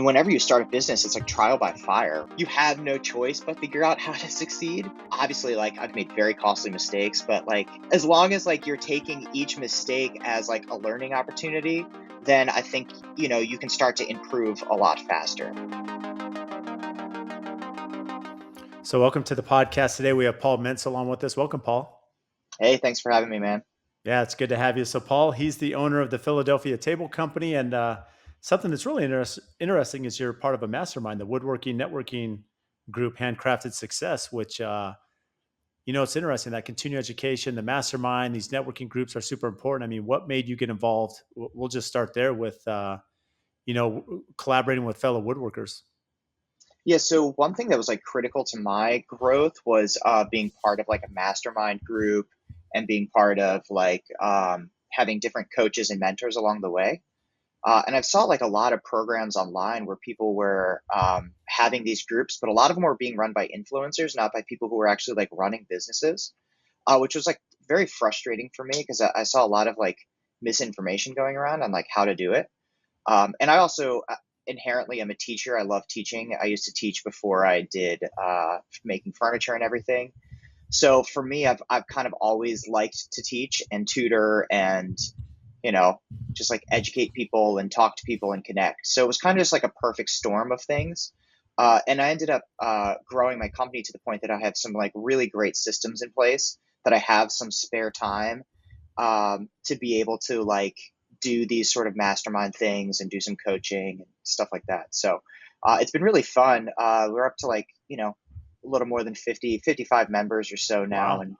Whenever you start a business, it's like trial by fire. You have no choice but figure out how to succeed. Obviously, like I've made very costly mistakes, but like as long as like you're taking each mistake as like a learning opportunity, then I think, you can start to improve a lot faster. So, welcome to the podcast. Today we have Paul Mencel on with us. Welcome, Paul. Hey, thanks for having me, man. Yeah, it's good to have you. So, Paul, he's the owner of the Philadelphia Table Company, and something that's really interesting is you're part of a mastermind, the woodworking networking group, Handcrafted Success. Which it's interesting that continuing education, the mastermind, these networking groups are super important. I mean, what made you get involved? We'll just start there with collaborating with fellow woodworkers. Yeah, so one thing that was like critical to my growth was being part of like a mastermind group and being part of like having different coaches and mentors along the way. And I've saw like a lot of programs online where people were having these groups, but a lot of them were being run by influencers, not by people who were actually like running businesses, which was like very frustrating for me because I saw a lot of like misinformation going around on like how to do it. And I also inherently am a teacher. I love teaching. I used to teach before I did making furniture and everything. So for me, I've kind of always liked to teach and tutor and you know, just like educate people and talk to people and connect. So it was kind of just like a perfect storm of things. And I ended up growing my company to the point that I have some like really great systems in place that I have some spare time to be able to like do these sort of mastermind things and do some coaching and stuff like that. So it's been really fun. We're up to like, a little more than 50, 55 members or so now. Wow. And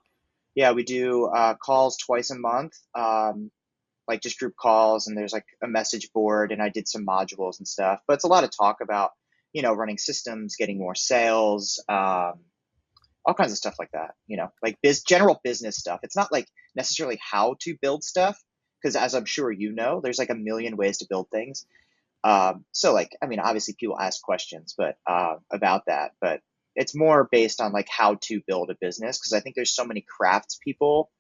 yeah, we do calls twice a month. Like just group calls, and there's like a message board, and I did some modules and stuff, but it's a lot of talk about running systems, getting more sales, all kinds of stuff like that, like general business stuff. It's not like necessarily how to build stuff, because as I'm sure there's like a million ways to build things. So like, I mean, obviously people ask questions but about that, but it's more based on like how to build a business, because I think there's so many crafts people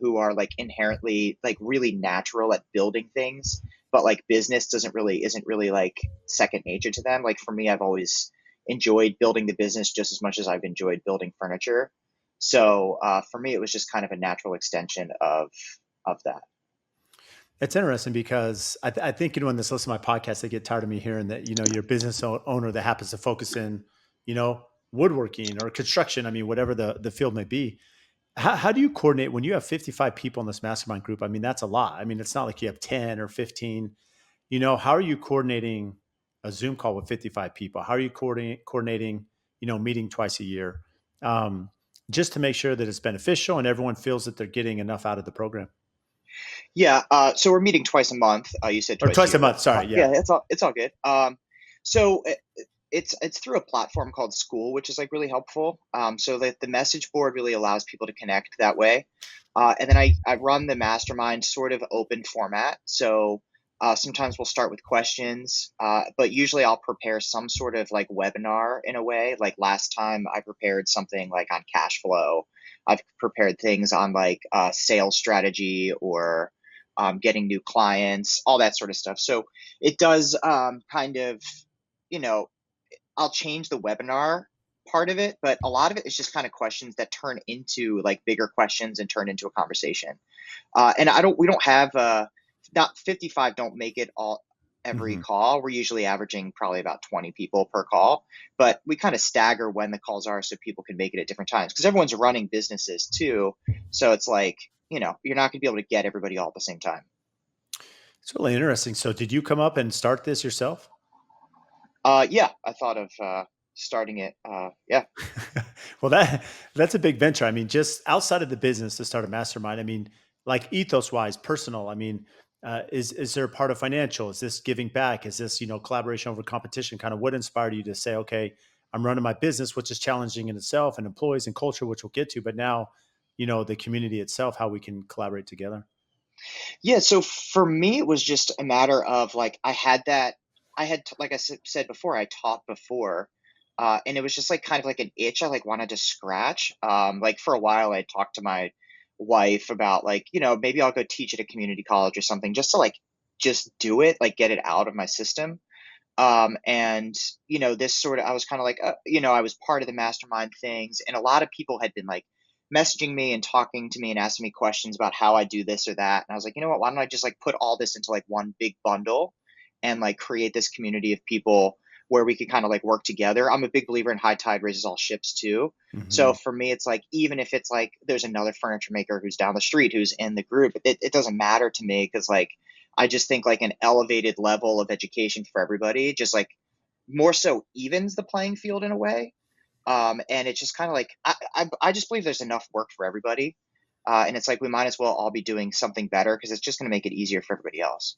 who are like inherently like really natural at building things, but like business isn't really like second nature to them. Like for me, I've always enjoyed building the business just as much as I've enjoyed building furniture. So for me, it was just kind of a natural extension of that. It's interesting because I think when this listen to my podcast, they get tired of me hearing that you're a business owner that happens to focus in you know woodworking or construction. I mean, whatever the field may be. How do you coordinate when you have 55 people in this mastermind group? I mean, that's a lot. I mean, it's not like you have 10 or 15. How are you coordinating a Zoom call with 55 people? How are you coordinating meeting twice a year, um, just to make sure that it's beneficial and everyone feels that they're getting enough out of the program? Yeah. So we're meeting twice a month. You said Or twice a twice a year, but month. Sorry. Yeah. yeah, it's all good. So it's through a platform called School, which is like really helpful. So the message board really allows people to connect that way. And then I run the mastermind sort of open format. So sometimes we'll start with questions, but usually I'll prepare some sort of like webinar in a way. Like last time I prepared something like on cash flow. I've prepared things on like sales strategy or getting new clients, all that sort of stuff. So it does kind of, you know, I'll change the webinar part of it, but a lot of it is just kind of questions that turn into like bigger questions and turn into a conversation. And we don't have, not 55 don't make it all every Hmm. call. We're usually averaging probably about 20 people per call, but we kind of stagger when the calls are so people can make it at different times because everyone's running businesses too. So it's like, you're not going to be able to get everybody all at the same time. It's really interesting. So, did you come up and start this yourself? Yeah, I thought of starting it. Yeah. Well, that's a big venture. I mean, just outside of the business to start a mastermind. I mean, like ethos wise, personal. I mean, is there a part of financial? Is this giving back? Is this collaboration over competition? Kind of what inspired you to say, okay, I'm running my business, which is challenging in itself, and employees and culture, which we'll get to, but now the community itself, how we can collaborate together. Yeah, so for me, it was just a matter of like like I said before, I taught before, and it was just like kind of like an itch I like wanted to scratch. Like for a while, I talked to my wife about like maybe I'll go teach at a community college or something just to like just do it, like get it out of my system. And this sort of, I was kind of like, I was part of the mastermind things, and a lot of people had been like messaging me and talking to me and asking me questions about how I do this or that. And I was like, you know what, why don't I just like put all this into like one big bundle and like create this community of people where we could kind of like work together. I'm a big believer in high tide raises all ships too. So Hmm. for me, it's like, even if it's like there's another furniture maker who's down the street who's in the group, it doesn't matter to me, because like I just think like an elevated level of education for everybody just like more so evens the playing field in a way. And it's just kind of like I just believe there's enough work for everybody, and it's like we might as well all be doing something better, because it's just going to make it easier for everybody else.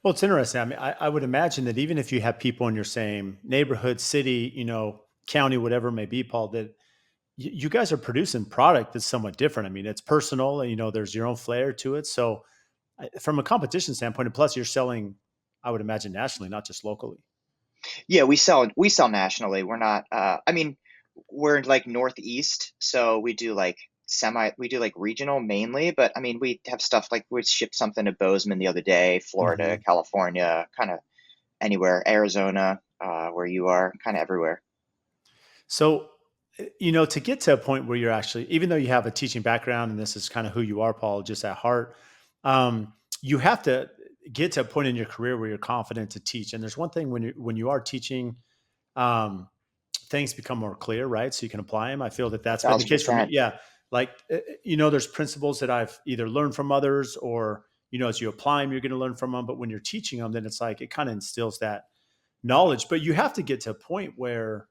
Well, it's interesting. I mean, I would imagine that even if you have people in your same neighborhood, city, county, whatever it may be, Paul, that you guys are producing product that's somewhat different. I mean, it's personal, and there's your own flair to it. So, from a competition standpoint, and plus you're selling, I would imagine nationally, not just locally. Yeah, we sell nationally. We're not. I mean, we're like northeast, so we do like regional mainly. But I mean, we have stuff like we shipped something to Bozeman the other day, Florida, Hmm. California, kind of anywhere, Arizona, where you are, kind of everywhere. So, to get to a point where you're actually, even though you have a teaching background and this is kind of who you are, Paul, just at heart, you have to get to a point in your career where you're confident to teach. And there's one thing when you are teaching, um, things become more clear, right? So you can apply them. I feel that that's been the Thousand case for me. percent. Yeah, like there's principles that I've either learned from others, or as you apply them, you're going to learn from them. But when you're teaching them, then it's like it kind of instills that knowledge. But you have to get to a point where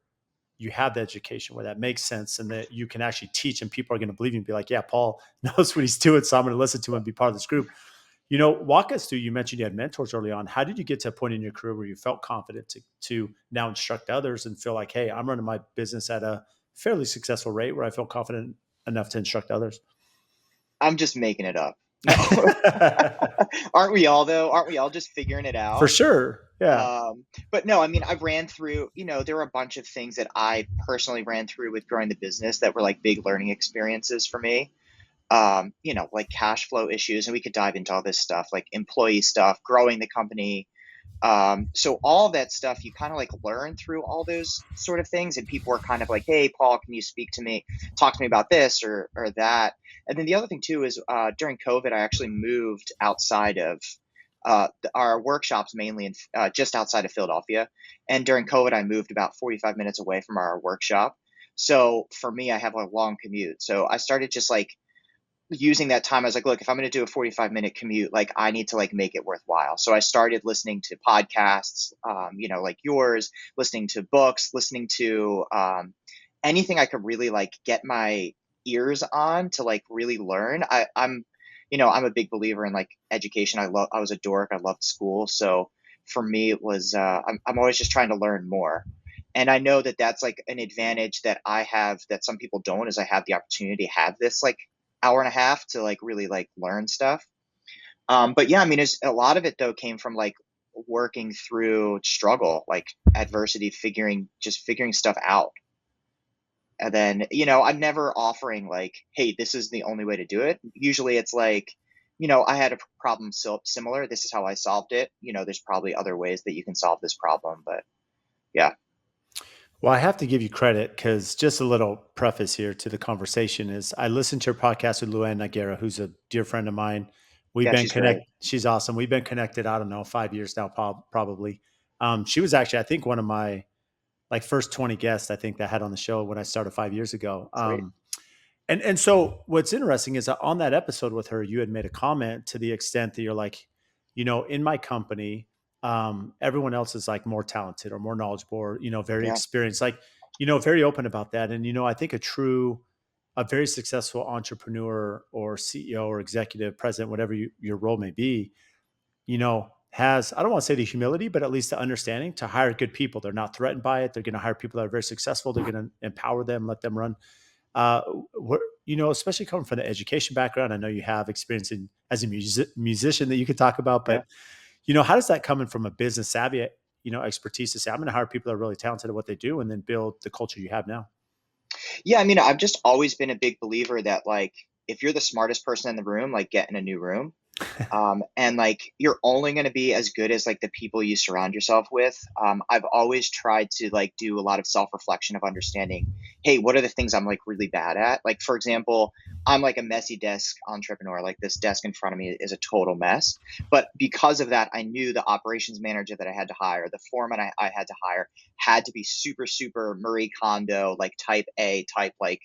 you have the education where that makes sense and that you can actually teach and people are going to believe you and be like, yeah, Paul knows what he's doing. So I'm going to listen to him and be part of this group. Walk us through, you mentioned you had mentors early on. How did you get to a point in your career where you felt confident to now instruct others and feel like, hey, I'm running my business at a fairly successful rate where I feel confident enough to instruct others? I'm just making it up. No, aren't we all though? Aren't we all just figuring it For out? sure. Yeah. But no, I mean, I ran through, there were a bunch of things that I personally ran through with growing the business that were like big learning experiences for me. Like cash flow issues, and we could dive into all this stuff, like employee stuff, growing the company. So all of that stuff, you kind of like learn through all those sort of things, and people are kind of like, "Hey, Paul, can you talk to me about this or that?" And then the other thing too is during COVID, I actually moved outside of our workshops, mainly in just outside of Philadelphia. And during COVID, I moved about 45 minutes away from our workshop. So for me, I have a long commute. So I started just like using that time. I was like, look, if I'm going to do a 45-minute commute, like I need to like make it worthwhile. So I started listening to podcasts, like yours, listening to books, listening to anything I could really like get my ears on to like really learn. I'm a big believer in like education. I was a dork. I loved school. So for me, it was, I'm always just trying to learn more. And I know that that's like an advantage that I have that some people don't, is I have the opportunity to have this like hour and a half to like really like learn stuff. But yeah, I mean, a lot of it though came from like working through struggle, like adversity, figuring stuff out. And then, I'm never offering like, hey, this is the only way to do it. Usually it's like, I had a problem similar. This is how I solved it. There's probably other ways that you can solve this problem, but yeah. Well, I have to give you credit because just a little preface here to the conversation is I listened to your podcast with Luann Nagera, who's a dear friend of mine. We've Yeah, been she's great. She's awesome. We've been connected, I don't know, 5 years now, probably. She was actually, I think, one of my like first 20 guests I think that I had on the show when I started 5 years ago. Sweet. And so what's interesting is that on that episode with her, you had made a comment to the extent that you're like, in my company, everyone else is like more talented or more knowledgeable or, very Yeah. experienced, like, very open about that. And, I think a very successful entrepreneur or CEO or executive president, whatever your role may be, has, I don't want to say the humility, but at least the understanding to hire good people. They're not threatened by it. They're going to hire people that are very successful. They're going to empower them, let them run. Uh, Especially coming from the education background, I know you have experience as a musician that you could talk about, Yeah. but how does that come in from a business savvy, expertise to say, I'm going to hire people that are really talented at what they do and then build the culture you have now? Yeah. I mean, I've just always been a big believer that like, if you're the smartest person in the room, like get in a new room. And like you're only going to be as good as like the people you surround yourself with. I've always tried to like do a lot of self-reflection of understanding, hey, what are the things I'm like really bad at? Like for example, I'm like a messy desk entrepreneur. Like this desk in front of me is a total mess. But because of that, I knew the operations manager that I had to hire, the foreman I had to hire, had to be super, super Marie Kondo, like type A, type like,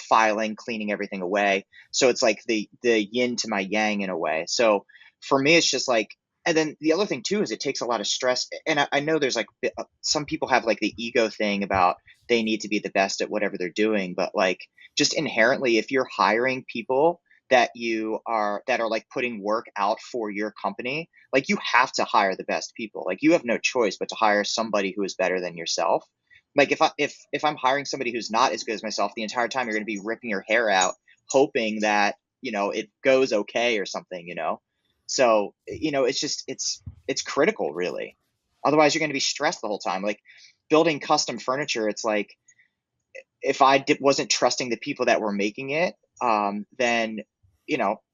filing, cleaning everything away. So it's like the yin to my yang in a way. So for me, it's just like, and then the other thing too is it takes a lot of stress. And I know there's like some people have like the ego thing about they need to be the best at whatever they're doing, but like just inherently, if you're hiring people that are like putting work out for your company, like you have to hire the best people. Like you have no choice but to hire somebody who is better than yourself. Like if I'm hiring somebody who's not as good as myself the entire time, you're going to be ripping your hair out hoping that it goes okay or something. So it's just it's critical, really. Otherwise you're going to be stressed the whole time. Like building custom furniture, it's like if wasn't trusting the people that were making it, then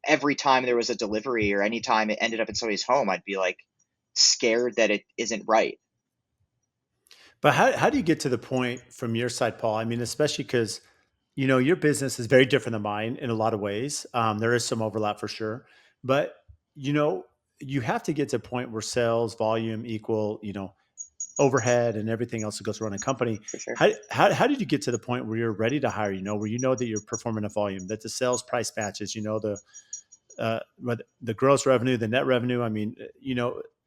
every time there was a delivery or any time it ended up in somebody's home, I'd be like scared that it isn't right. But how do you get to the point from your side, Paul? I mean, especially because your business is very different than mine in a lot of ways. There is some overlap for sure, but you know, you have to get to a point where sales volume equal, overhead and everything else that goes around a company. For sure. How did you get to the point where you're ready to hire? Where that you're performing a volume, that the sales price matches. The gross revenue, the net revenue. I mean,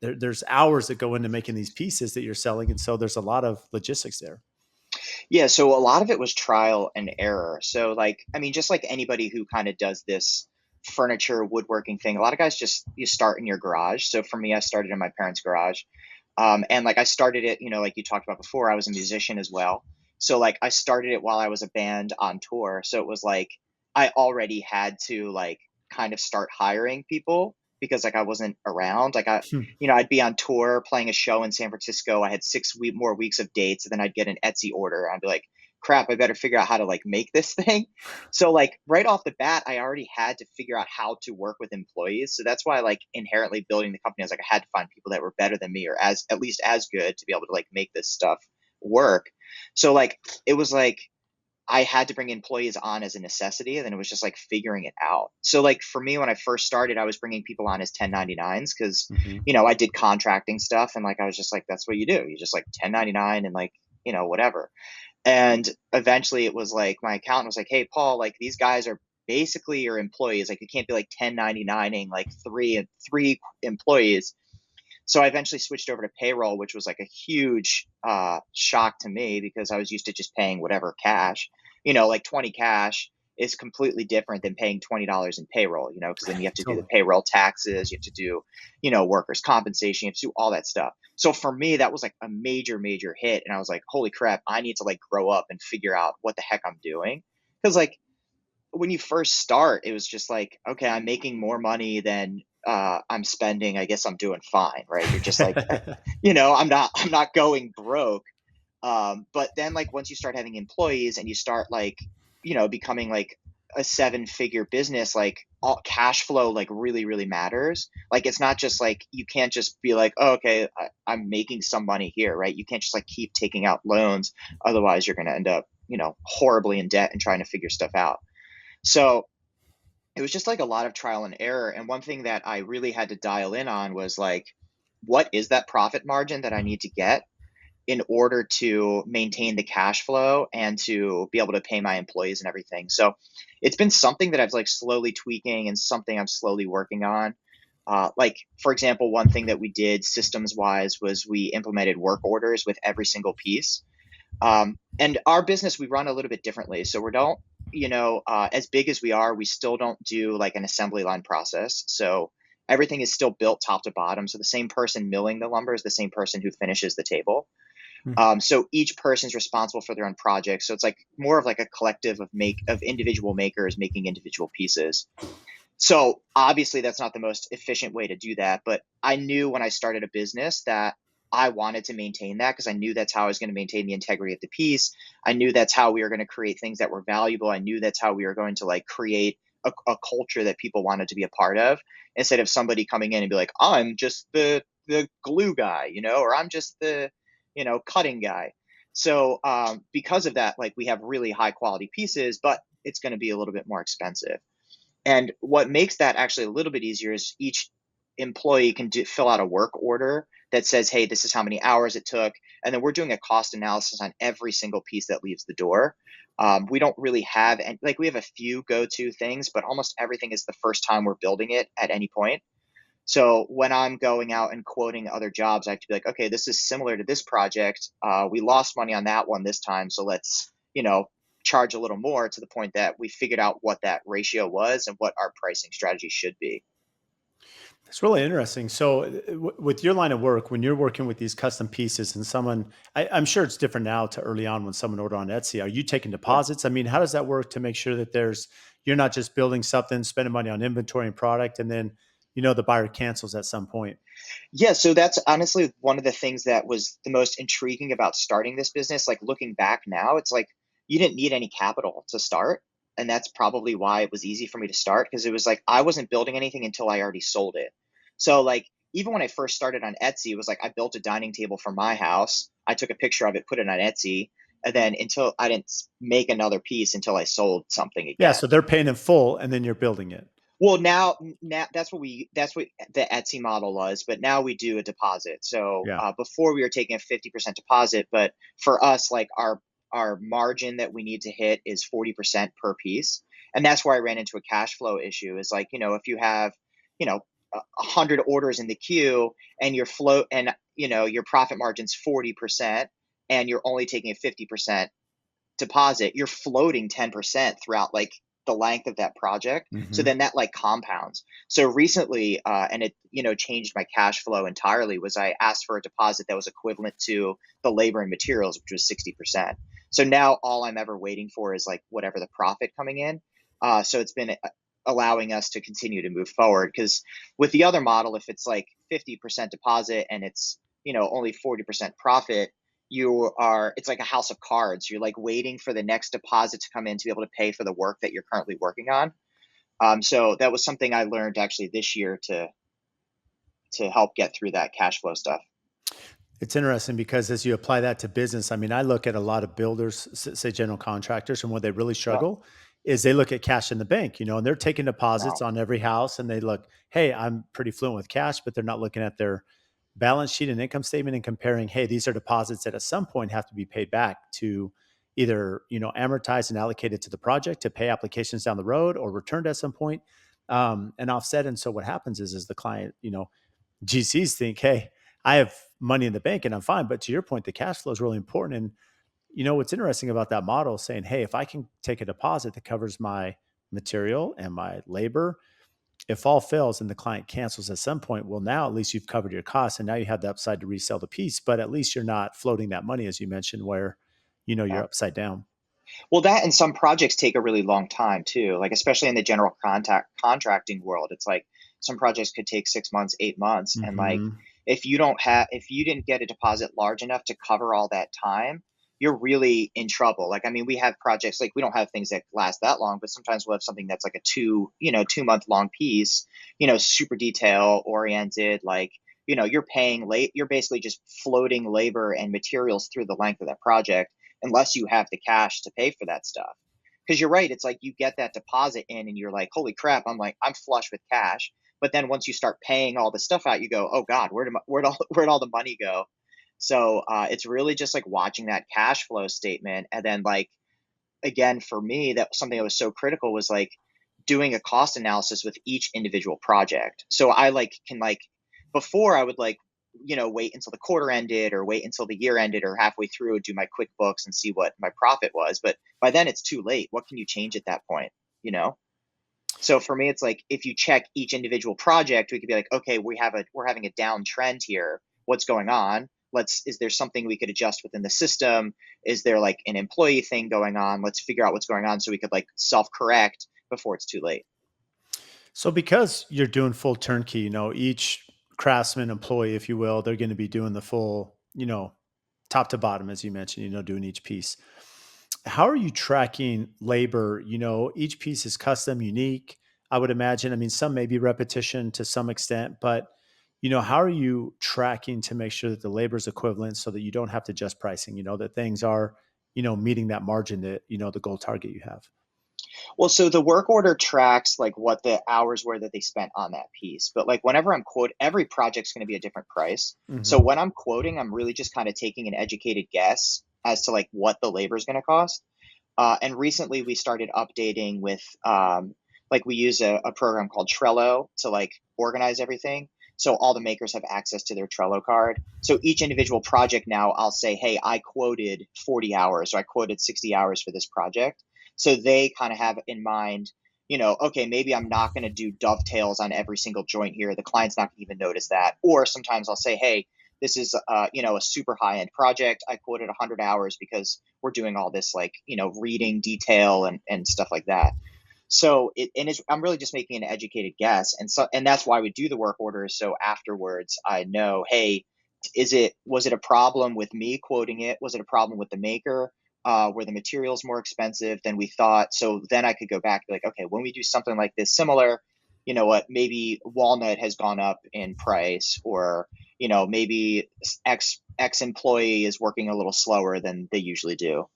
there's hours that go into making these pieces that you're selling, and so there's a lot of logistics there. Yeah, so a lot of it was trial and error. So like, I mean, just like anybody who kind of does this furniture woodworking thing, a lot of guys just you start in your garage. So for me, I started in my parents' garage. And like I started it, like you talked about before, I was a musician as well. So like I started it while I was a band on tour. So it was like I already had to like kind of start hiring people because like I wasn't around. Like I'd be on tour playing a show in San Francisco. I had more weeks of dates, and then I'd get an Etsy order. I'd be like, crap, I better figure out how to like make this thing. So like right off the bat, I already had to figure out how to work with employees. So that's why like inherently building the company, I was like, I had to find people that were better than me or as at least as good to be able to like make this stuff work. So like it was like I had to bring employees on as a necessity, and then it was just like figuring it out. So like for me, when I first started, I was bringing people on as 1099s because Hmm. I did contracting stuff, and like I was just like, that's what you do. You just like 1099 and like whatever. And eventually it was like my accountant was like, hey, Paul, like these guys are basically your employees. Like you can't be like 1099ing like three employees. So I eventually switched over to payroll, which was like a huge shock to me because I was used to just paying whatever cash. Like 20 cash is completely different than paying $20 in payroll, because then you have to do the Totally. payroll taxes, you have to do, workers' compensation, you have to do all that stuff. So for me, that was like a major, major hit. And I was like, holy crap, I need to like grow up and figure out what the heck I'm doing. Because like when you first start, it was just like, okay, I'm making more money than I'm spending. I guess I'm doing fine, right? You're just like, I'm not going broke. But then like once you start having employees and you start like, becoming like a seven-figure business, like all cash flow like really, really matters. Like it's not just like you can't just be like, oh, okay, I'm making some money here, right? You can't just like keep taking out loans, otherwise you're going to end up, horribly in debt and trying to figure stuff out. So it was just like a lot of trial and error. And one thing that I really had to dial in on was like, what is that profit margin that I need to get in order to maintain the cash flow and to be able to pay my employees and everything? So it's been something that I've like slowly tweaking and something I'm slowly working on. Like, for example, one thing that we did systems wise was we implemented work orders with every single piece. And our business, we run a little bit differently. So we don't, as big as we are, we still don't do like an assembly line process. So everything is still built top to bottom. So the same person milling the lumber is the same person who finishes the table. So each person's responsible for their own project. So it's like more of like a collective of individual makers making individual pieces. So obviously that's not the most efficient way to do that, but I knew when I started a business that I wanted to maintain that because I knew that's how I was going to maintain the integrity of the piece. I knew that's how we were going to create things that were valuable. I knew that's how we were going to like create a culture that people wanted to be a part of, instead of somebody coming in and be like, I'm just the glue guy, or I'm just the, cutting guy. So because of that, like we have really high quality pieces, but it's going to be a little bit more expensive. And what makes that actually a little bit easier is each employee can fill out a work order that says, hey, this is how many hours it took. And then we're doing a cost analysis on every single piece that leaves the door. We don't really have, and like we have a few go to things, but almost everything is the first time we're building it at any point. So when I'm going out and quoting other jobs, I have to be like, okay, this is similar to this project. We lost money on that one this time. So let's, charge a little more, to the point that we figured out what that ratio was and what our pricing strategy should be. It's really interesting. So, with your line of work, when you're working with these custom pieces, and I'm sure it's different now to early on when someone ordered on Etsy. Are you taking Yeah. deposits? I mean, how does that work to make sure that you're not just building something, spending money on inventory and product, and then the buyer cancels at some point? Yeah, so that's honestly one of the things that was the most intriguing about starting this business. Like looking back now, it's like you didn't need any capital to start. And that's probably why it was easy for me to start, because it was like I wasn't building anything until I already sold it. So, like, even when I first started on Etsy, it was like I built a dining table for my house. I took a picture of it, put it on Etsy, and then until I didn't make another piece until I sold something Yeah, again. so they're paying in full, and then you're building it. Well, now that's what the Etsy model was, but now we do a deposit. So Yeah. before we were taking a 50% deposit, but for us, like our margin that we need to hit is 40% per piece, and that's where I ran into a cash flow issue. Is like, if you have, you know 100 orders in the queue, and your float, and your profit margin's 40%, and you're only taking a 50% deposit, you're floating 10% throughout like the length of that project. So Hmm. then that like compounds. So recently, and it, changed my cash flow entirely, was I asked for a deposit that was equivalent to the labor and materials, which was 60%. So now all I'm ever waiting for is like whatever the profit coming in. So it's been allowing us to continue to move forward, because with the other model, if it's like 50% deposit and it's, only 40% profit, it's like a house of cards. You're like waiting for the next deposit to come in to be able to pay for the work that you're currently working on. So that was something I learned actually this year to help get through that cash flow stuff. It's interesting because as you apply that to business, I mean, I look at a lot of builders, say general contractors, and where they really Yeah. struggle is they look at cash in the bank, and they're taking deposits No. on every house and they look, hey, I'm pretty fluent with cash, but they're not looking at their balance sheet and income statement and comparing, hey, these are deposits that at some point have to be paid back to either, amortize and allocated to the project to pay applications down the road or returned at some point, and offset. And so what happens is the client, GCs think, hey, I have money in the bank and I'm fine. But to your point, the cash flow is really important. And what's interesting about that model saying, hey, if I can take a deposit that covers my material and my labor, if all fails and the client cancels at some point, well, now at least you've covered your costs and now you have the upside to resell the piece. But at least you're not floating that money, as you mentioned, where Yeah. you're upside down. Well, that and some projects take a really long time too. Like especially in the general contact contracting world, it's like some projects could take 6 months, 8 months, and like Hmm. if you didn't get a deposit large enough to cover all that time, you're really in trouble. Like I mean, we have projects, like we don't have things that last that long, but sometimes we'll have something that's like a 2 month long piece, super detail oriented. Like you're paying late. You're basically just floating labor and materials through the length of that project, unless you have the cash to pay for that stuff. Because you're right, it's like you get that deposit in and you're like, holy crap, I'm flush with cash. But then once you start paying all the stuff out, you go, oh God, where'd all the money go? So it's really just like watching that cash flow statement. And then like, again, for me, that something that was so critical was like doing a cost analysis with each individual project. So I like can like, before I would like, wait until the quarter ended or wait until the year ended or halfway through and do my QuickBooks and see what my profit was. But by then it's too late. What can you change at that point? You know? So for me, it's like if you check each individual project, we could be like, okay, we're having a downtrend here. What's going on? Is there something we could adjust within the system? Is there like an employee thing going on? Let's figure out what's going on so we could like self correct before it's too late. So because you're doing full turnkey, each craftsman employee, if you will, they're going to be doing the full, top to bottom, as you mentioned, doing each piece. how are you tracking labor? Each piece is custom, unique, I would imagine. I mean, some may be repetition to some extent, but how are you tracking to make sure that the labor is equivalent so that you don't have to adjust pricing, that things are, meeting that margin that, the goal target you have? Well, so the work order tracks like what the hours were that they spent on that piece. But like whenever I'm quote, every project's going to be a different price. So Hmm. when I'm quoting, I'm really just kind of taking an educated guess as to like what the labor is going to cost. And recently we started updating with like we use a program called Trello to like organize everything. So all the makers have access to their Trello card. So each individual project now I'll say, hey, I quoted 40 hours or I quoted 60 hours for this project. So they kind of have in mind, okay, maybe I'm not going to do dovetails on every single joint here. The client's not going to even notice that. Or sometimes I'll say, hey, this is a super high end project. I quoted 100 hours because we're doing all this like reading detail and stuff like that. So I'm really just making an educated guess, and that's why we do the work orders. So afterwards, I know, hey, was it a problem with me quoting it? Was it a problem with the maker? Were the materials more expensive than we thought? So then I could go back and be like, okay, when we do something like this similar, you know what, maybe walnut has gone up in price, or maybe X employee is working a little slower than they usually do.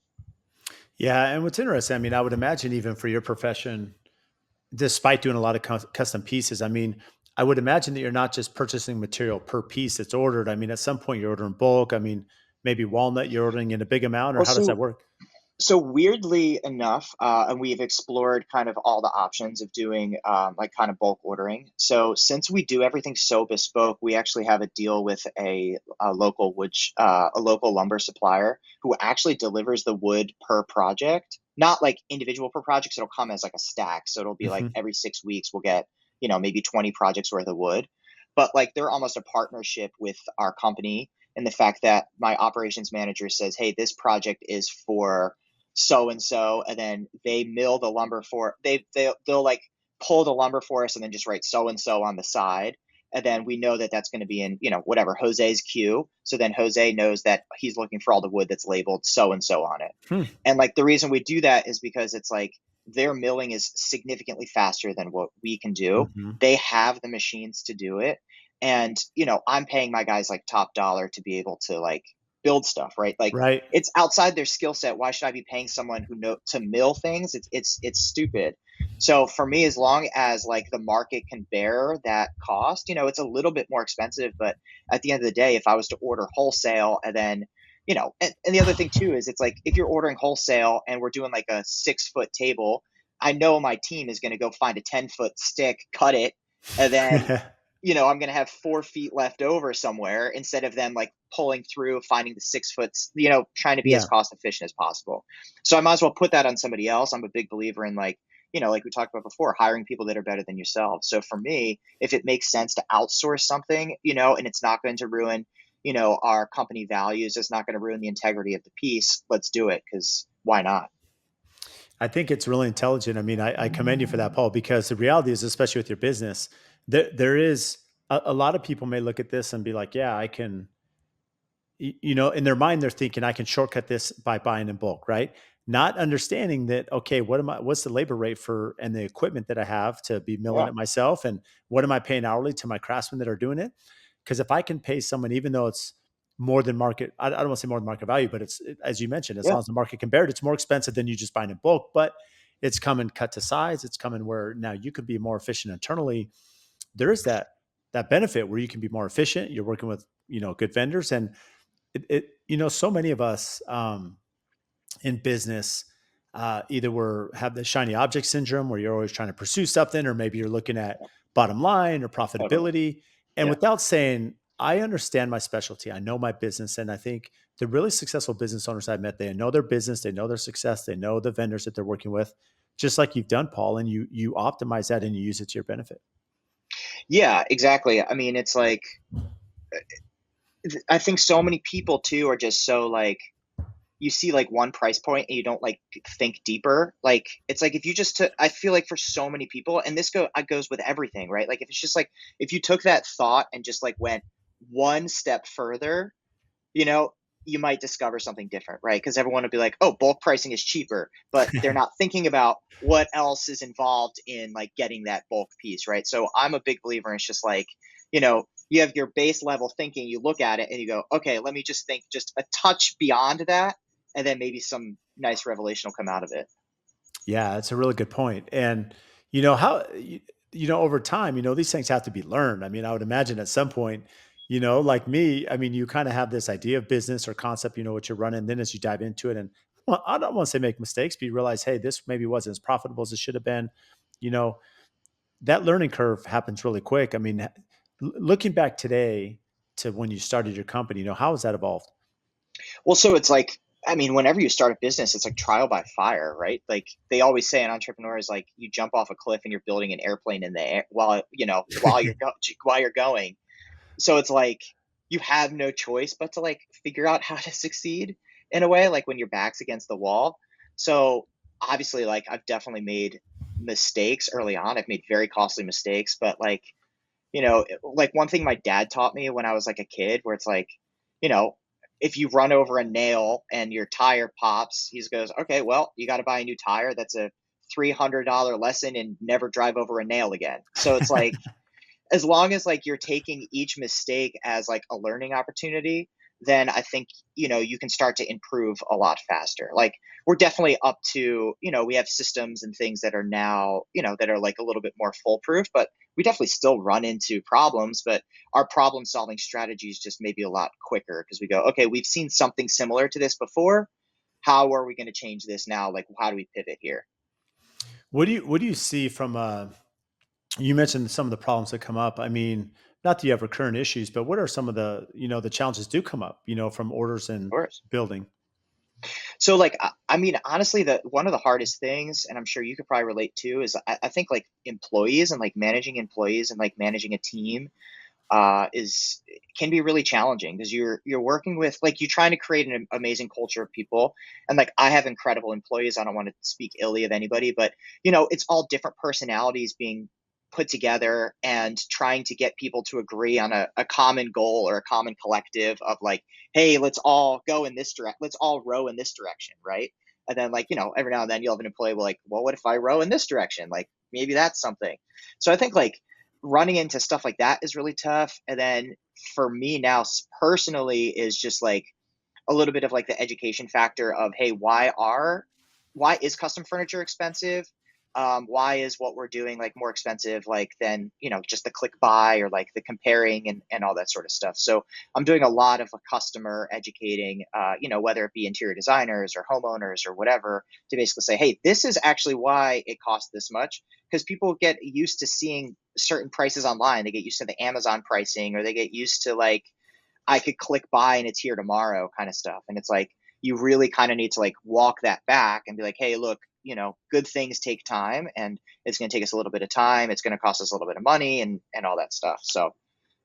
Yeah. And what's interesting, I mean, I would imagine even for your profession, despite doing a lot of custom pieces, I mean, I would imagine that you're not just purchasing material per piece that's ordered. I mean, at some point you're ordering bulk. I mean, maybe walnut you're ordering in a big amount, or Well, how does that so work? So weirdly enough, and we've explored kind of all the options of doing like kind of bulk ordering. So since we do everything so bespoke, we actually have a deal with a local lumber supplier who actually delivers the wood per project, not like individual per project. So it'll come as like a stack. So it'll be like Hmm. every 6 weeks we'll get maybe 20 projects worth of wood. But like they're almost a partnership with our company, and the fact that my operations manager says, hey, this project is for so and so, and then they mill the lumber for they'll like pull the lumber for us and then just write so and so on the side, and then we know that that's going to be in whatever Jose's queue. So then Jose knows that he's looking for all the wood that's labeled so and so on it. Hmm. And like the reason we do that is because it's like their milling is significantly faster than what we can do. Hmm. They have the machines to do it. And I'm paying my guys like top dollar to be able to like build stuff, right? Like Right. it's outside their skill set. Why should I be paying someone who know to mill things? It's stupid. So for me, as long as like the market can bear that cost, it's a little bit more expensive, but at the end of the day, if I was to order wholesale and then and the other thing too is it's like if you're ordering wholesale and we're doing like a 6 foot table, I know my team is going to go find a 10 foot stick, cut it, and then I'm going to have 4 feet left over somewhere instead of them like pulling through, finding the 6 foot, trying to be as Yeah. cost efficient as possible. So I might as well put that on somebody else. I'm a big believer in like, like we talked about before, hiring people that are better than yourself. So for me, if it makes sense to outsource something, and it's not going to ruin, our company values, it's not going to ruin the integrity of the piece, let's do it, because why not? I think it's really intelligent. I mean, I commend you for that, Paul, because the reality is, especially with your business, there is a lot of people may look at this and be like, yeah, I can, in their mind, they're thinking I can shortcut this by buying in bulk, right? Not understanding that, okay, what's the labor rate for and the equipment that I have to be milling Yeah. it myself? And what am I paying hourly to my craftsmen that are doing it? Because if I can pay someone, even though it's more than market, I don't want to say more than market value, but as you mentioned, as Yeah. long as the market can bear it, it's more expensive than you just buying in bulk, but it's coming cut to size. It's coming where now you could be more efficient internally. There is that benefit where you can be more efficient. You're working with, good vendors, and so many of us in business, either have the shiny object syndrome where you're always trying to pursue something, or maybe you're looking at Yeah. bottom line or Totally. profitability. And Yeah. without saying, I understand my specialty, I know my business. And I think the really successful business owners I've met, they know their business, they know their success, they know the vendors that they're working with, just like you've done, Paul, and you optimize that and you use it to your benefit. Yeah, exactly. I mean, it's like I think so many people too are just so like you see like one price point and you don't like think deeper. Like it's like if you just took, I feel like for so many people, and this goes with everything, right? Like if it's just like if you took that thought and just like went one step further, you know, you might discover something different, right? Because everyone would be like, oh, bulk pricing is cheaper, but they're not thinking about what else is involved in like getting that bulk piece, right? So I'm a big believer in it's just like, you have your base level thinking, you look at it and you go, okay, let me just think just a touch beyond that, and then maybe some nice revelation will come out of it. Yeah, that's a really good point. And how over time, these things have to be learned. I mean, I would imagine at some point, like me, I mean, you kind of have this idea of business or concept, what you're running. Then as you dive into it, and well, I don't want to say make mistakes, but you realize, hey, this maybe wasn't as profitable as it should have been. You know, that learning curve happens really quick. I mean, looking back today to when you started your company, how has that evolved? Well, so it's like, I mean, whenever you start a business, it's like trial by fire, right? Like they always say an entrepreneur is like you jump off a cliff and you're building an airplane in the air while you're going. So it's like you have no choice but to like figure out how to succeed in a way, like when your back's against the wall. So obviously, like I've definitely made mistakes early on. I've made very costly mistakes, but like one thing my dad taught me when I was like a kid, where it's like, you know, if you run over a nail and your tire pops, he goes, okay, well, you got to buy a new tire. That's a $300 lesson and never drive over a nail again. So it's like, as long as like you're taking each mistake as like a learning opportunity, then I think you can start to improve a lot faster. Like we're definitely up to, we have systems and things that are now, that are like a little bit more foolproof, but we definitely still run into problems, but our problem solving strategies just maybe a lot quicker because we go, okay, we've seen something similar to this before. How are we going to change this now? Like how do we pivot here? What do you see from you mentioned some of the problems that come up. I mean, not that you have recurrent issues, but what are some of the challenges do come up, from orders Of and course. building? So like I mean honestly the one of the hardest things, and I'm sure you could probably relate to, is I think like employees and like managing employees and like managing a team is can be really challenging because you're working with like you're trying to create an amazing culture of people, and like I have incredible employees. I don't want to speak illy of anybody, but it's all different personalities being put together and trying to get people to agree on a common goal or a common collective of like, hey, let's all go in this direct, let's all row in this direction, right? And then like every now and then you'll have an employee will like, well, what if I row in this direction? Like maybe that's something. So I think like running into stuff like that is really tough. And then for me now personally is just like a little bit of like the education factor of, hey, why is custom furniture expensive? Why is what we're doing like more expensive, like than just the click buy or like the comparing and all that sort of stuff. So I'm doing a lot of customer educating, whether it be interior designers or homeowners or whatever, to basically say, hey, this is actually why it costs this much, because people get used to seeing certain prices online. They get used to the Amazon pricing, or they get used to like I could click buy and it's here tomorrow kind of stuff. And it's like you really kind of need to like walk that back and be like, hey, look, good things take time, and it's going to take us a little bit of time. It's going to cost us a little bit of money and all that stuff. So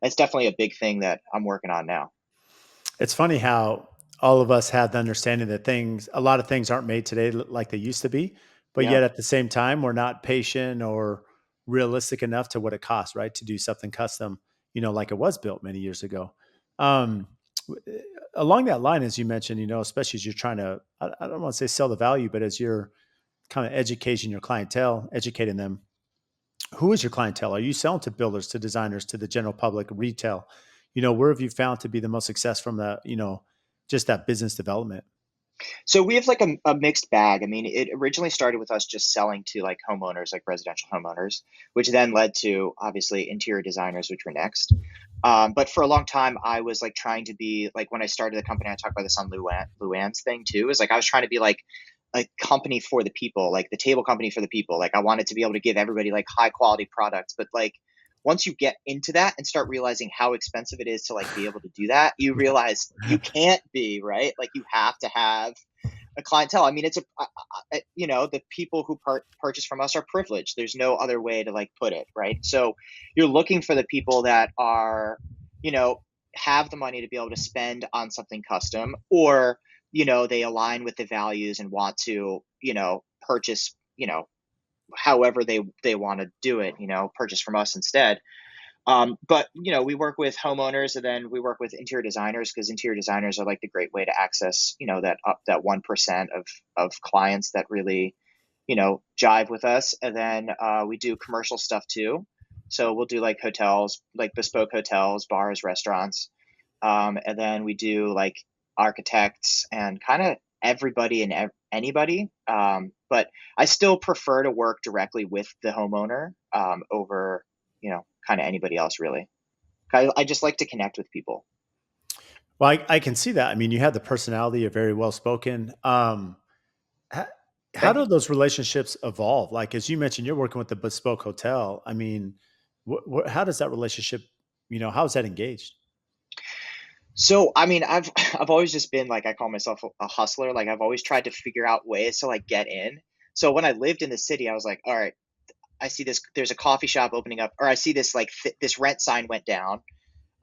it's definitely a big thing that I'm working on now. It's funny how all of us have the understanding that a lot of things aren't made today like they used to be, but Yeah. yet at the same time, we're not patient or realistic enough to what it costs, right? To do something custom, like it was built many years ago. Um, Along that line, as you mentioned, especially as you're trying to, I don't want to say sell the value, but as you're kind of educating your clientele, educating them, who is your clientele? Are you selling to builders, to designers, to the general public, retail? Where have you found to be the most success from just that business development? So we have like a mixed bag. I mean, it originally started with us just selling to like homeowners, like residential homeowners, which then led to obviously interior designers, which were next. But for a long time, I was like trying to be like when I started the company. I talk about this on Luann's thing too. Is like I was trying to be like a company for the people, like the table company for the people. Like I wanted to be able to give everybody like high quality products, but like once you get into that and start realizing how expensive it is to like be able to do that, you realize you can't be, right. Like you have to have a clientele. I mean, the people who purchase from us are privileged. There's no other way to like put it, right? So you're looking for the people that are, you know, have the money to be able to spend on something custom, or they align with the values and want to, purchase, however they want to do it, purchase from us instead. But we work with homeowners, and then we work with interior designers, because interior designers are like the great way to access, that 1% of clients that really, jive with us. And then we do commercial stuff too. So we'll do like hotels, like bespoke hotels, bars, restaurants. And then we do like architects and kind of everybody and anybody. But I still prefer to work directly with the homeowner over, kind of anybody else really. I just like to connect with people. Well, I can see that. I mean, you have the personality, you're very well spoken. How, how Thank do you. those relationships evolve? Like, as you mentioned, you're working with the bespoke hotel. I mean, how does that relationship, how is that engaged? So, I mean, I've always just been like, I call myself a hustler. Like, I've always tried to figure out ways to like get in. So when I lived in the city, I was like, all right, I see this. There's a coffee shop opening up, or I see this like this rent sign went down.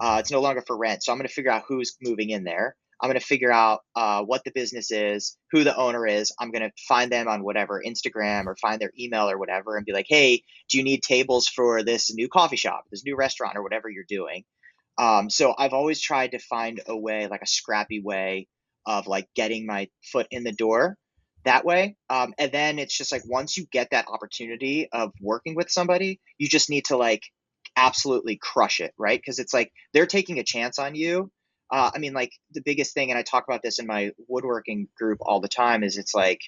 It's no longer for rent. So I'm going to figure out who's moving in there. I'm going to figure out what the business is, who the owner is. I'm going to find them on whatever Instagram, or find their email or whatever, and be like, hey, do you need tables for this new coffee shop, this new restaurant, or whatever you're doing? So I've always tried to find a way, like a scrappy way of like getting my foot in the door that way. And then it's just like, once you get that opportunity of working with somebody, you just need to like absolutely crush it, right? Because it's like they're taking a chance on you. I mean, like the biggest thing, and I talk about this in my woodworking group all the time, is it's like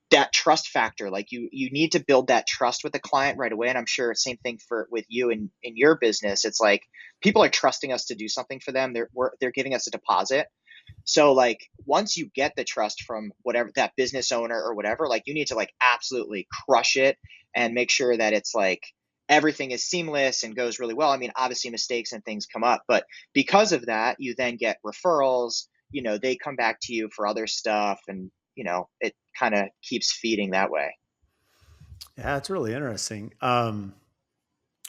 that trust factor. Like you need to build that trust with the client right away. And I'm sure same thing for with you in your business. It's like people are trusting us to do something for them. They're giving us a deposit. So like once you get the trust from whatever that business owner or whatever, like you need to like absolutely crush it and make sure that it's like everything is seamless and goes really well. I mean, obviously mistakes and things come up, but because of that, you then get referrals. They come back to you for other stuff, and it kind of keeps feeding that way. Yeah, it's really interesting. From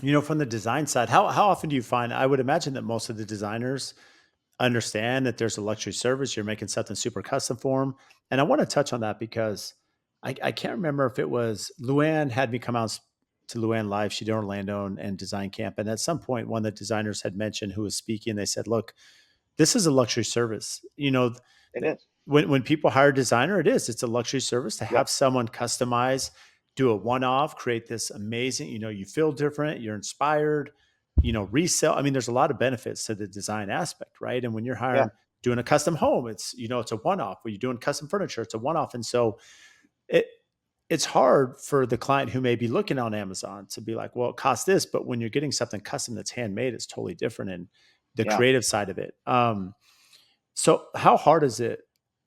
the design side, how often do you find? I would imagine that most of the designers understand that there's a luxury service. You're making something super custom for them, and I want to touch on that because I can't remember if it was Luann had me come out to Luann Live. She did Orlando and design camp, and at some point, one of the designers had mentioned who was speaking. They said, "Look, this is a luxury service. It is. When people hire a designer, it's a luxury service to Yep. have someone customize, do a one-off, create this amazing, you feel different, you're inspired, resell. I mean, there's a lot of benefits to the design aspect, right? And when you're Yeah. hiring, doing a custom home, it's a one-off. When you're doing custom furniture, it's a one-off. And so it, it's hard for the client who may be looking on Amazon to be like, well, it costs this, but when you're getting something custom that's handmade, it's totally different. And the Yeah. creative side of it. So how hard is it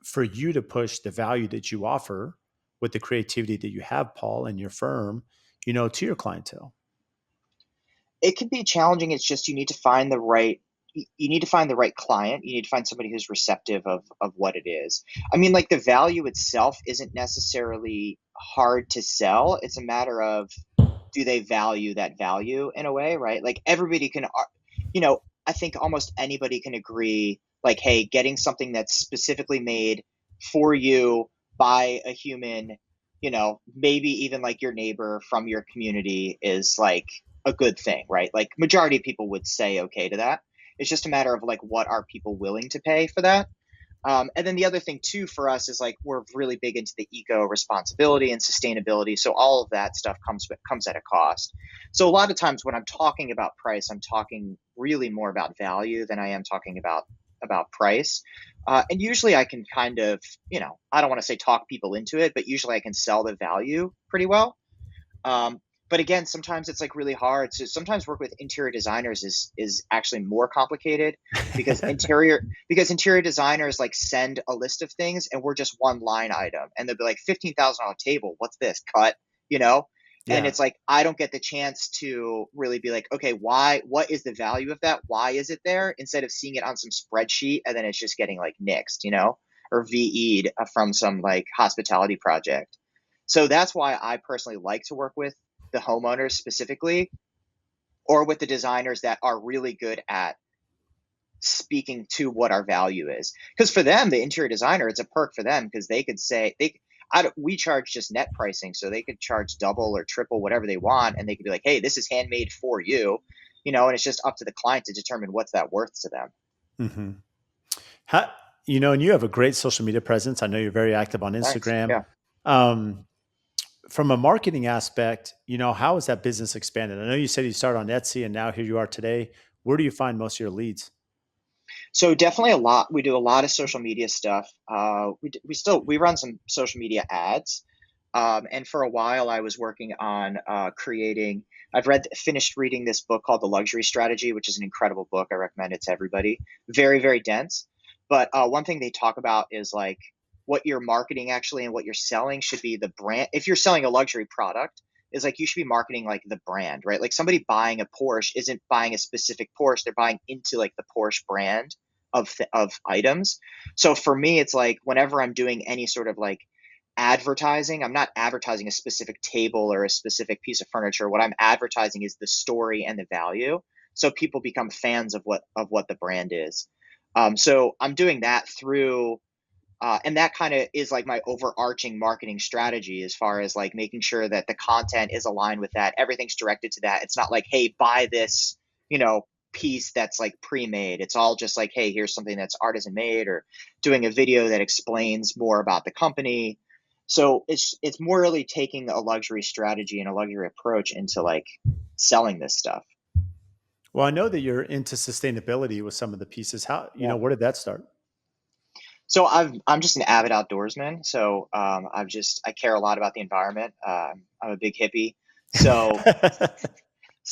for you to push the value that you offer with the creativity that you have, Paul, and your firm, to your clientele? It can be challenging. It's just you need to find the right client. You need to find somebody who's receptive of what it is. I mean, like the value itself isn't necessarily hard to sell. It's a matter of, do they value that value in a way, right? Like everybody can, I think almost anybody can agree, like, hey, getting something that's specifically made for you by a human, maybe even like your neighbor from your community, is like a good thing, right? Like majority of people would say okay to that. It's just a matter of like, what are people willing to pay for that? And then the other thing too for us is like we're really big into the eco responsibility and sustainability. So all of that stuff comes at a cost. So a lot of times when I'm talking about price, I'm talking really more about value than I am talking about price. And usually I can kind of, I don't want to say talk people into it, but usually I can sell the value pretty well. Um, but again, sometimes it's like really hard. So sometimes work with interior designers is actually more complicated, because interior designers like send a list of things and we're just one line item, and they'll be like $15,000 on a table. What's this cut? You know? And Yeah. it's like I don't get the chance to really be like, okay, why? What is the value of that? Why is it there? Instead of seeing it on some spreadsheet and then it's just getting like nixed, or VE'd from some like hospitality project. So that's why I personally like to work with the homeowners specifically, or with the designers that are really good at speaking to what our value is. Because for them, the interior designer, it's a perk for them, because they could say we charge just net pricing, so they could charge double or triple whatever they want, and they could be like, hey, this is handmade for you. and it's just up to the client to determine what's that worth to them. Hmm. How, and you have a great social media presence. I know you're very active on Thanks. Instagram. Yeah. Um, from a marketing aspect, how has that business expanded? I know you said you started on Etsy and now here you are today. Where do you find most of your leads? So definitely a lot. We do a lot of social media stuff. We run some social media ads, and for a while I was working on creating. I've finished reading this book called The Luxury Strategy, which is an incredible book. I recommend it to everybody. Very very dense, but one thing they talk about is like what you're marketing actually and what you're selling should be the brand. If you're selling a luxury product, is like you should be marketing like the brand, right? Like somebody buying a Porsche isn't buying a specific Porsche; they're buying into like the Porsche brand of items. So for me, it's like whenever I'm doing any sort of like advertising, I'm not advertising a specific table or a specific piece of furniture. What I'm advertising is the story and the value. So people become fans of what the brand is. So I'm doing that through and that kind of is like my overarching marketing strategy as far as like making sure that the content is aligned with that. Everything's directed to that. It's not like, hey, buy this, you know, piece that's like pre-made. It's all just like, hey, here's something that's artisan made, or doing a video that explains more about the company. So it's more really taking a luxury strategy and a luxury approach into like selling this stuff. Well, I know that you're into sustainability with some of the pieces. Yeah. Where did that start? So I'm just an avid outdoorsman. So I care a lot about the environment. I'm a big hippie. So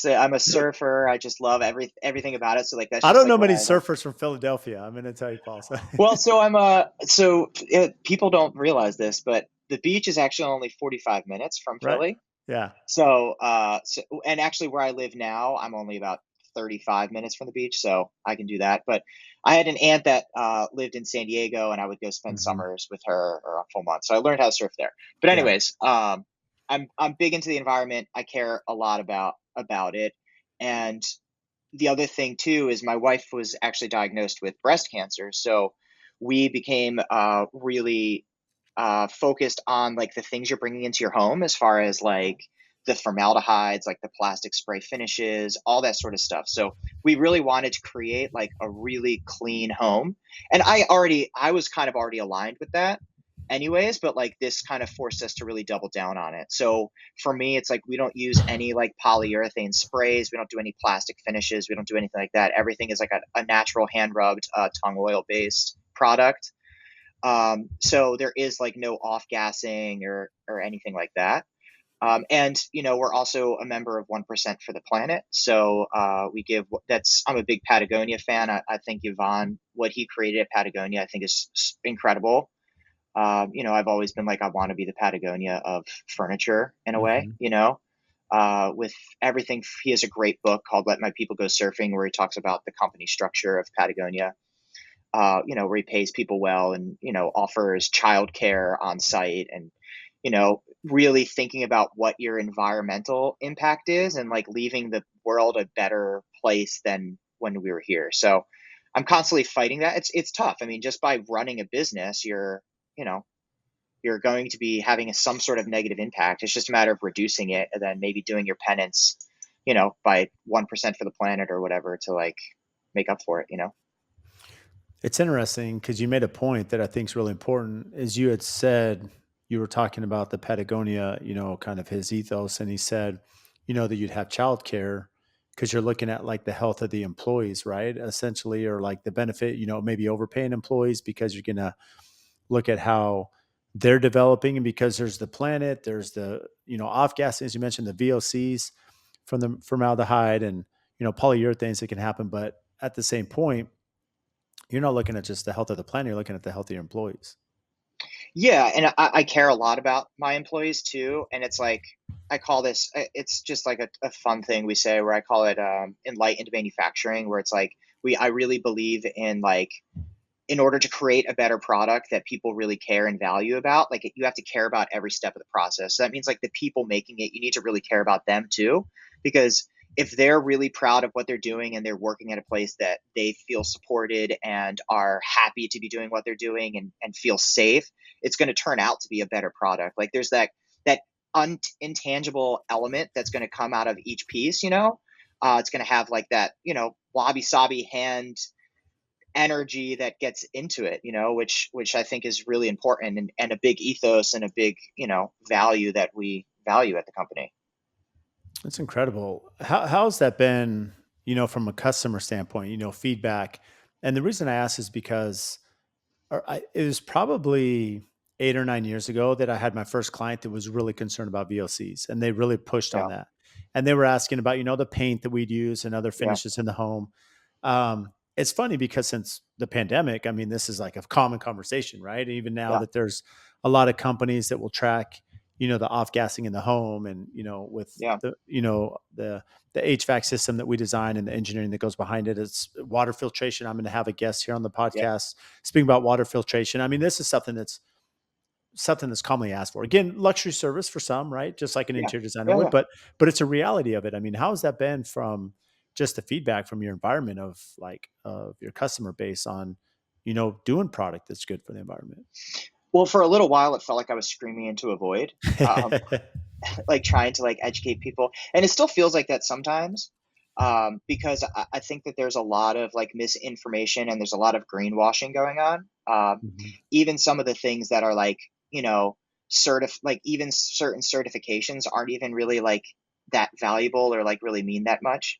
I'm a surfer. I just love everything about it. So like that's I just don't like know what many I like. surfers from Philadelphia. I'm going to tell you, Paul. So. Well, people don't realize this, but the beach is actually only 45 minutes from Right? Philly. Yeah. And actually where I live now, I'm only about 35 minutes from the beach, so I can do that. But I had an aunt that lived in San Diego, and I would go spend Hmm. summers with her or a full month. So I learned how to surf there. But Yeah. anyways, I'm big into the environment. I care a lot about it. And the other thing too is my wife was actually diagnosed with breast cancer, so we became really focused on like the things you're bringing into your home as far as like the formaldehydes, like the plastic spray finishes, all that sort of stuff. So we really wanted to create like a really clean home. And I was kind of already aligned with that anyways, but like this kind of forced us to really double down on it. So for me, it's like we don't use any like polyurethane sprays. We don't do any plastic finishes. We don't do anything like that. Everything is like a natural hand rubbed tongue oil based product. So there is like no off gassing or anything like that. And we're also a member of 1% for the Planet. So we give that's I'm a big Patagonia fan. I think Yvonne, what he created at Patagonia, I think is incredible. I've always been like, I want to be the Patagonia of furniture in a way, Hmm. with everything. He has a great book called Let My People Go Surfing, where he talks about the company structure of Patagonia, where he pays people well and, offers childcare on site and, really thinking about what your environmental impact is and like leaving the world a better place than when we were here. So I'm constantly fighting that. It's tough. I mean, just by running a business, you know, you're going to be having some sort of negative impact. It's just a matter of reducing it and then maybe doing your penance, by 1% for the planet or whatever to like make up for it. It's interesting because you made a point that I think is really important. As you had said, you were talking about the Patagonia, kind of his ethos, and he said, that you'd have childcare because you're looking at like the health of the employees, right? Essentially, or like the benefit, maybe overpaying employees because you're gonna look at how they're developing, and because there's the planet, there's the off gassing, as you mentioned, the VOCs from the formaldehyde and polyurethanes that can happen, but at the same point you're not looking at just the health of the planet, you're looking at the health of your employees. Yeah, and I care a lot about my employees too. And it's like I call this. It's just like a fun thing we say where I call it enlightened manufacturing, where it's like I really believe in like in order to create a better product that people really care and value about, like you have to care about every step of the process. So that means like the people making it, you need to really care about them too, because if they're really proud of what they're doing and they're working at a place that they feel supported and are happy to be doing what they're doing and feel safe, it's going to turn out to be a better product. Like there's that intangible element that's going to come out of each piece, It's going to have like that, wabi sabi hand energy that gets into it, which I think is really important, and a big ethos and a big, value that we value at the company. That's incredible. How's that been, from a customer standpoint, feedback? And the reason I ask is because it was probably 8 or 9 years ago that I had my first client that was really concerned about VOCs, and they really pushed on Yeah. that. And they were asking about, the paint that we'd use and other Yeah. finishes in the home. It's funny because since the pandemic, I mean, this is like a common conversation, right? Even now Yeah. that there's a lot of companies that will track, the off gassing in the home, and with Yeah. the HVAC system that we design and the engineering that goes behind it. It's water filtration. I'm going to have a guest here on the Yeah. podcast speaking about water filtration. I mean, this is something that's commonly asked for. Again, luxury service for some, right? Just like an Yeah. interior designer Yeah. would, Yeah. but it's a reality of it. I mean, how has that been from just the feedback from your environment of like of your customer base on, doing product that's good for the environment? Well, for a little while, it felt like I was screaming into a void, um, like trying to like educate people, and it still feels like that sometimes, because I think that there's a lot of like misinformation and there's a lot of greenwashing going on. Mhm. Even some of the things that are like, you know, like even certain certifications aren't even really like that valuable or like really mean that much.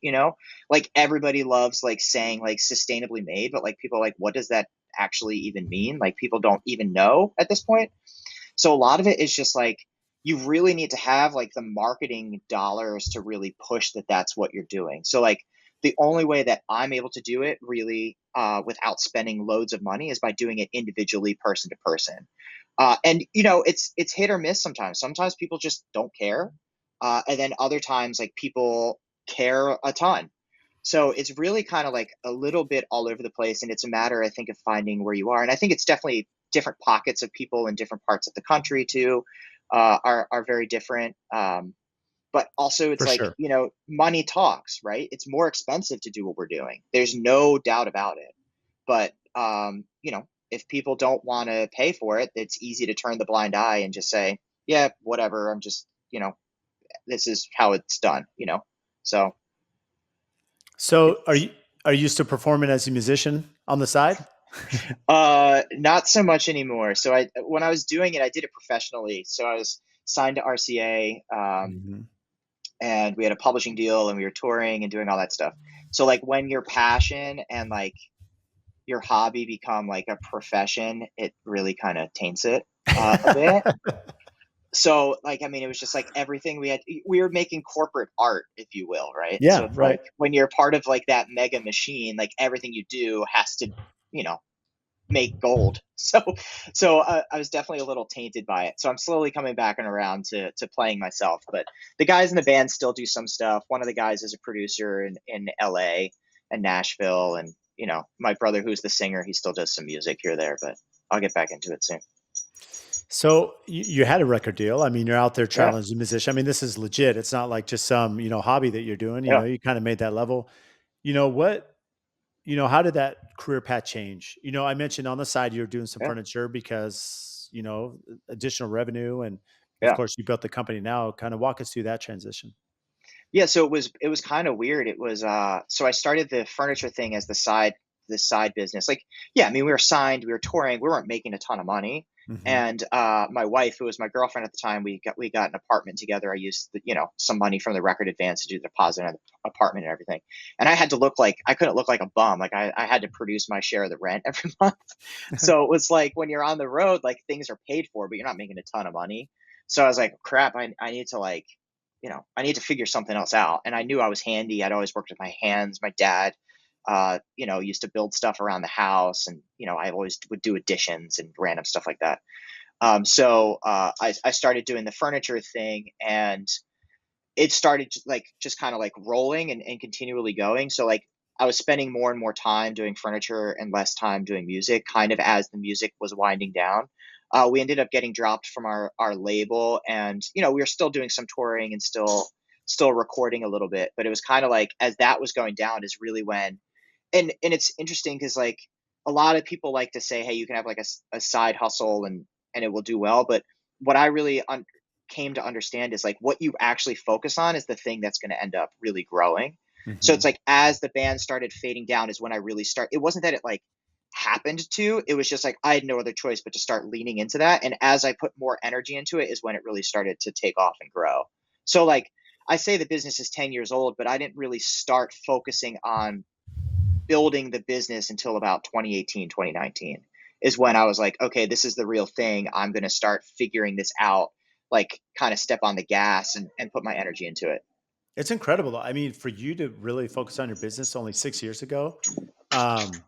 Like everybody loves like saying like sustainably made, but like people are like, what does that actually even mean? Like people don't even know at this point. So a lot of it is just like you really need to have like the marketing dollars to really push that that's what you're doing. So like the only way that I'm able to do it really, without spending loads of money, is by doing it individually, person to person. And it's hit or miss sometimes. Sometimes people just don't care, and then other times like people care a ton. So it's really kind of like a little bit all over the place, and it's a matter, I think, of finding where you are. And I think it's definitely different pockets of people in different parts of the country too, are very different. But also, it's For like sure. money talks, right? It's more expensive to do what we're doing. There's no doubt about it. But if people don't want to pay for it, it's easy to turn the blind eye and just say, yeah, whatever. I'm just, this is how it's done. So. So are It's you are you still performing as a musician on the side? Not so much anymore. So when I was doing it, I did it professionally. So I was signed to RCA, Mhm. and we had a publishing deal, and we were touring and doing all that stuff. So like when your passion and like your hobby become like a profession, it really kind of taints it, a bit. So like, I mean, it was just like everything we were making corporate art, if you will, right? So Yeah, it's right. like when you're part of like that mega machine, like everything you do has to, you know, make gold. So I was definitely a little tainted by it. So I'm slowly coming back and around to playing myself. But the guys in the band still do some stuff. One of the guys is a producer in LA and Nashville, and my brother, who's the singer, he still does some music here or there. But I'll get back into it soon. So you had a record deal. I mean, you're out there Yeah. traveling as a musician. I mean, this is legit. It's not like just some, hobby that you're doing. Yeah. You kind of made that level. What, how did that career path change? I mentioned on the side you're doing some Yeah. furniture because, additional revenue, and of Yeah. course you built the company now. Kind of walk us through that transition. Yeah, so it was kind of weird. It was so I started the furniture thing as the side business. Like, yeah, I mean, we were signed, we were touring, we weren't making a ton of money. Hmm. And my wife, who was my girlfriend at the time, we got an apartment together. I used some money from the record advance to do the deposit on the apartment and everything. And I couldn't look like a bum. Like I had to produce my share of the rent every month. So it was like when you're on the road, like things are paid for, but you're not making a ton of money. So I was like, crap, I need to like I need to figure something else out. And I knew I was handy. I'd always worked with my hands. My dad, used to build stuff around the house, and I always would do additions and random stuff like that. So I started doing the furniture thing, and it started like just kind of like rolling and continually going. So like I was spending more and more time doing furniture and less time doing music, kind of as the music was winding down. We ended up getting dropped from our label, and we were still doing some touring and still recording a little bit. But it was kind of like as that was going down is really when, and it's interesting because like a lot of people like to say, hey, you can have like a side hustle and it will do well. But what I really came to understand is like what you actually focus on is the thing that's going to end up really growing. So it's Hmm. like as the band started fading down is when I really it wasn't that it like happened to, it was just like I had no other choice but to start leaning into that. And as I put more energy into it is when it really started to take off and grow. So like I say the business is 10 years old, but I didn't really start focusing on building the business until about 2018, 2019 is when I was like, okay, this is the real thing. I'm going to start figuring this out, like kind of step on the gas and put my energy into it. It's incredible. I mean, for you to really focus on your business only 6 years ago, um,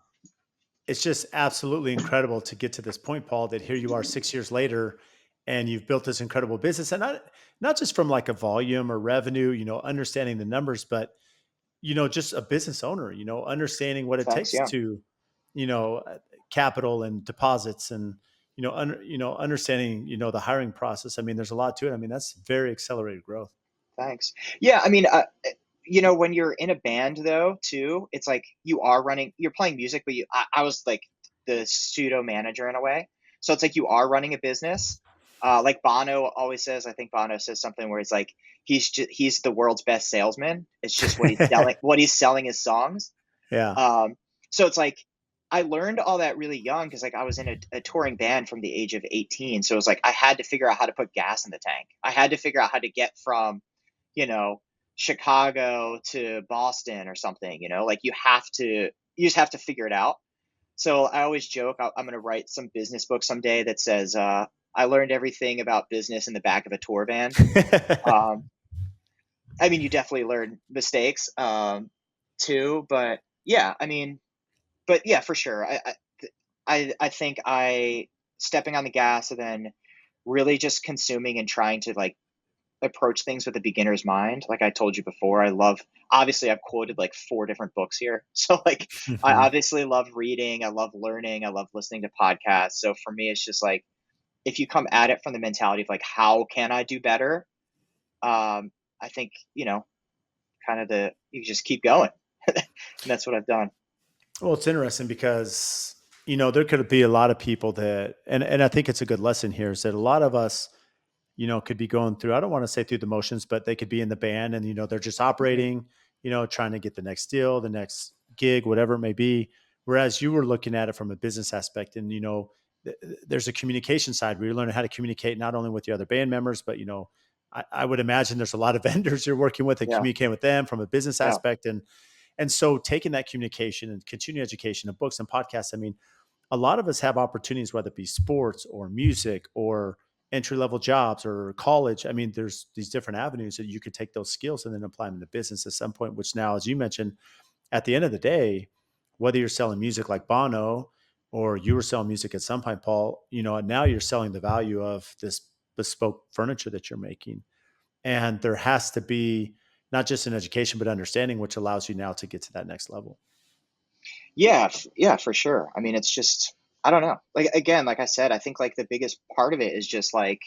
it's just absolutely incredible to get to this point, Paul, that here you are 6 years later and you've built this incredible business. And not just from like a volume or revenue, understanding the numbers, but just a business owner, understanding what it Thanks. takes Yeah. to, you know, uh, capital and deposits and, understanding, the hiring process. I mean, there's a lot to it. I mean, that's very accelerated growth. Thanks. Yeah. I mean, when you're in a band though, too, it's like you're playing music, but I was like the pseudo manager in a way. So it's like you are running a business. Like Bono always says, I think Bono says something where he's like, he's the world's best salesman. It's just what he's selling his songs. Yeah. Um, so it's like I learned all that really young because like I was in a touring band from the age of 18. So it was like I had to figure out how to put gas in the tank. I had to figure out how to get from, you know, Chicago to Boston or something, like you just have to figure it out. So I always joke I'm going to write some business book someday that says, I learned everything about business in the back of a tour van. Um, I mean, you definitely learn mistakes too, but yeah, I mean, but yeah, for sure. I think I stepping on the gas and then really just consuming and trying to like approach things with a beginner's mind. Like I told you before, obviously I've quoted like four different books here. So like I Mhm. obviously love reading, I love learning, I love listening to podcasts. So for me, it's just like if you come at it from the mentality of like how can I do better, I think kind of you just keep going, and that's what I've done. Well, it's interesting because there could be a lot of people that, and I think it's a good lesson here is that a lot of us, could be going through, I don't want to say through the motions, but they could be in the band and, they're just Hmm. operating, trying to get the next deal, the next gig, whatever it may be. Whereas you were looking at it from a business aspect and, there's a communication side where you're learning how to communicate not only with the other band members, but, I would imagine there's a lot of vendors you're working with and Yeah, communicating with them from a business yeah, aspect. And so taking that communication and continuing education and books and podcasts, I mean, a lot of us have opportunities, whether it be sports or music or entry level jobs or college. I mean, there's these different avenues that you could take those skills and then apply them to business at some point, which now, as you mentioned, at the end of the day, whether you're selling music like Bono or you were selling music at some point, Paul, now you're selling the value of this bespoke furniture that you're making. And there has to be not just an education, but understanding, which allows you now to get to that next level. yeah, yeah, for sure. I mean, it's just I don't know. Like again, like I said, I think like the biggest part of it is just like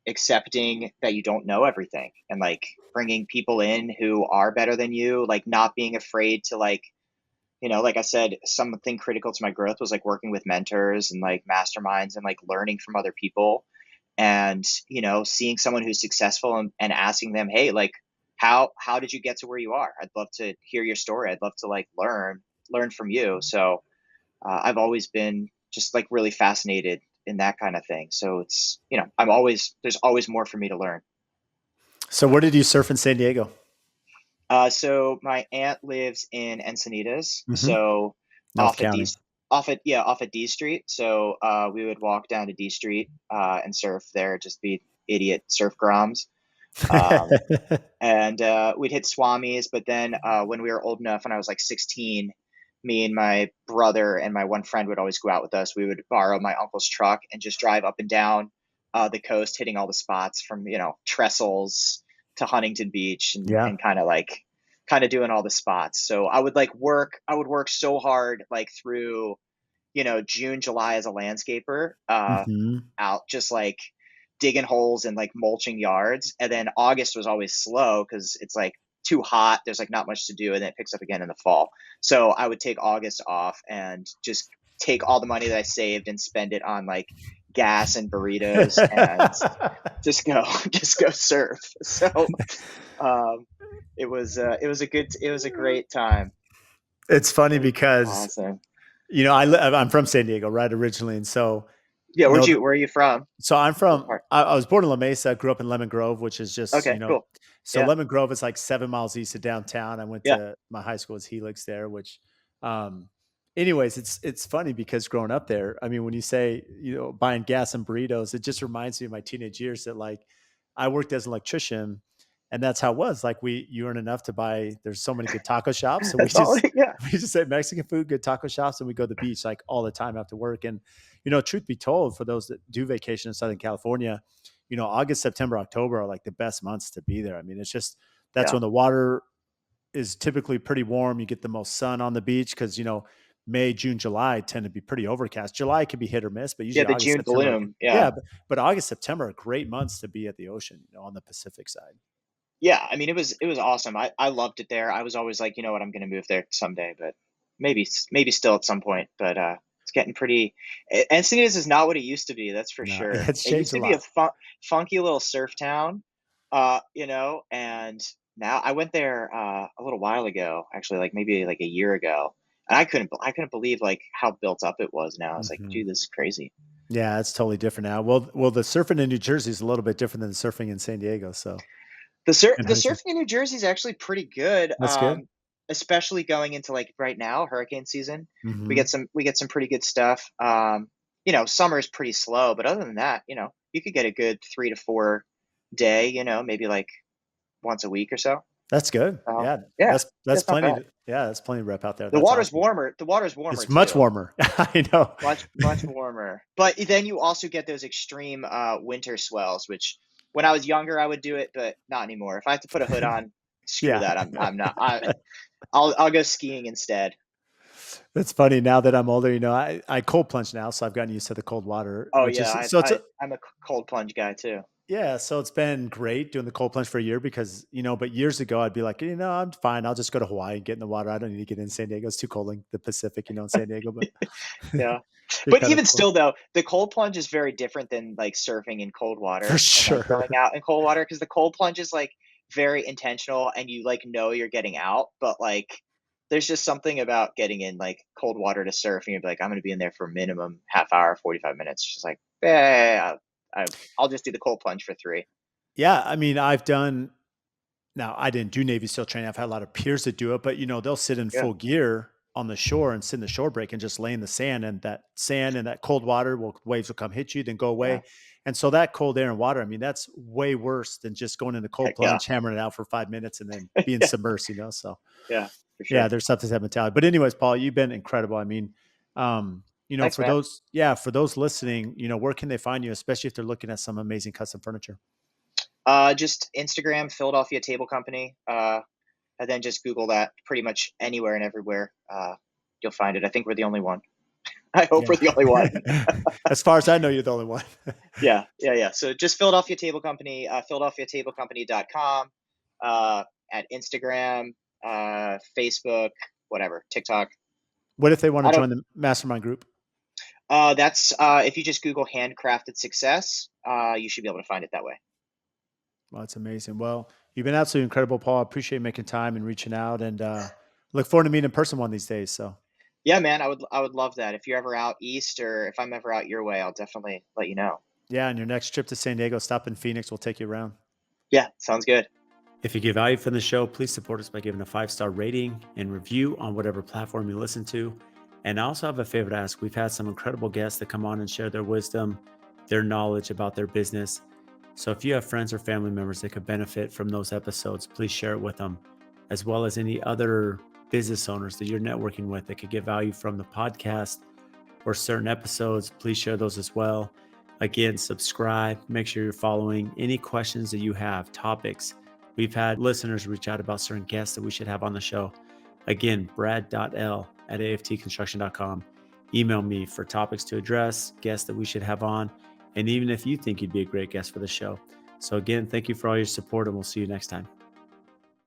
accepting that you don't know everything and like bringing people in who are better than you, like not being afraid to like like I said, something critical to my growth was like working with mentors and like masterminds and like learning from other people and seeing someone who's successful and asking them, hey, like how did you get to where you are? I'd love to hear your story. I'd love to like learn from you. So I've always been just like really fascinated in that kind of thing. So it's there's always more for me to learn. So, where did you surf in San Diego? So my aunt lives in Encinitas, Hmm. so North off at D County. off at D Street. So we would walk down to D Street and surf there, just be idiot surf groms. Um, and we'd hit Swami's. But then when we were old enough, when I was like 16, me and my brother and my one friend would always go out with us. We would borrow my uncle's truck and just drive up and down the coast, hitting all the spots from Trestles to Huntington Beach, Yeah. and kind of doing all the spots. So I would work so hard like through June, July as a landscaper, Hmm. out just like digging holes and like mulching yards. And then August was always slow because it's like too hot. There's like not much to do, and then it picks up again in the fall. So I would take August off and just take all the money that I saved and spend it on like gas and burritos and just go just go surf. So um, it was a great time. It's funny It was because, awesome. I'm from San Diego, right, originally. And so, Yeah, you know, where are you from? so I'm What from, part? I was born in La Mesa, grew up in Lemon Grove, which is just, Okay, cool. so Yeah, Lemon Grove is like 7 miles east of downtown. I went yeah. to my high school was Helix there, which, um, anyways, it's funny because growing up there, I mean, when you say, buying gas and burritos, it just reminds me of my teenage years that like I worked as an electrician and that's how it was. Like you earn enough to buy, there's so many good taco shops. So we That's all. just, Yeah, we just say Mexican food, good taco shops, and we go to the beach like all the time after work. And truth be told, for those that do vacation in Southern California, August, September, October are like the best months to be there. I mean, it's just that's yeah, when the water is typically pretty warm. You get the most sun on the beach because May, June, July tend to be pretty overcast. July can be hit or miss, but yeah. usually The August, June September, bloom. Yeah, yeah. But August, September are great months to be at the ocean, on the Pacific side. yeah. I mean, it was awesome. I loved it there. I was always like, you know what, I'm going to move there someday, but maybe still at some point. But it's getting pretty. Encinitas is not what it used to be. That's for No, sure. it's It used changed a to be a lot. funky little surf town, and now I went there a little while ago, actually, like maybe like a year ago, and I couldn't believe like how built up it was now. I was like, Hmm. dude, this is crazy. Yeah, it's totally different now. Well, the surfing in New Jersey is a little bit different than the surfing in San Diego. So, and The Huntington, surfing in New Jersey is actually pretty good, that's good. especially going into like right now, hurricane season. Hmm. We get some pretty good stuff. Summer is pretty slow, but other than that, you could get a good 3 to 4 day. Maybe like once a week or so. That's good. So Yeah, yeah, that's that's not plenty. bad. Yeah, that's plenty of rep out there. That's awesome. The water's warmer It's much too. warmer. I know. Much warmer. But then you also get those extreme winter swells, which when I was younger I would do it, but not anymore. If I have to put a hood on, screw Yeah. that. I'm not. I'll go skiing instead. That's funny now that I'm older, I cold plunge now, so I've gotten used to the cold water, Oh which yeah, is so it's a I'm a cold plunge guy too. yeah, so it's been great doing the cold plunge for a year because, but years ago I'd be like, I'm fine. I'll just go to Hawaii and get in the water. I don't need to get in San Diego. It's too cold in the Pacific, in San Diego, but Yeah. they're But kind of even cool. still though, the cold plunge is very different than like surfing in cold For water and like going sure. out in cold water because the cold plunge is like very intentional and you like know you're getting out, but like there's just something about getting in like cold water to surf and you're like, I'm gonna be in there for minimum half hour, 45 minutes. Just like, I'll just do the cold plunge for three. Yeah, I mean, now I didn't do Navy SEAL training. I've had a lot of peers that do it, but they'll sit in Yeah. full gear on the shore and sit in the shore break and just lay in the sand, and that sand and that cold water waves will come hit you, then go Yeah. away. And so that cold air and water, I mean, that's way worse than just going in the cold Heck yeah. plunge, hammering it out for 5 minutes and then being Yeah. submersed. So Yeah. For yeah, sure. there's something to that mentality. But anyways, Paul, you've been incredible. I mean, Thanks, for man. for those listening, where can they find you, especially if they're looking at some amazing custom furniture? Just Instagram, Philadelphia Table Company. And then just Google that pretty much anywhere and everywhere. You'll find it. I think we're the only one. I hope we're Yeah. the only one. As far as I know, you're the only one. Yeah, yeah, yeah. So just Philadelphia Table Company, PhiladelphiaTableCompany.com, at Instagram, Facebook, whatever, TikTok. What if they want to I don't. join the mastermind group? That's if you just Google handcrafted success, you should be able to find it that way. Well, that's amazing. Well, you've been absolutely incredible, Paul. I appreciate making time and reaching out, and look forward to meeting in person one of these days. So, Yeah, man, I would love that. If you're ever out east or if I'm ever out your way, I'll definitely let you know. yeah, on your next trip to San Diego, stop in Phoenix. We'll take you around. Yeah, sounds good. If you get value from the show, please support us by giving a 5-star rating and review on whatever platform you listen to. And I also have a favor to ask. We've had some incredible guests that come on and share their wisdom, their knowledge about their business. So if you have friends or family members that could benefit from those episodes, please share it with them, as well as any other business owners that you're networking with that could get value from the podcast or certain episodes. Please share those as well. Again, subscribe, make sure you're following. Any questions that you have, topics. We've had listeners reach out about certain guests that we should have on the show. Again, brad.l@aftconstruction.com. Email me for topics to address, guests that we should have on, and even if you think you'd be a great guest for the show. So again, thank you for all your support, and we'll see you next time.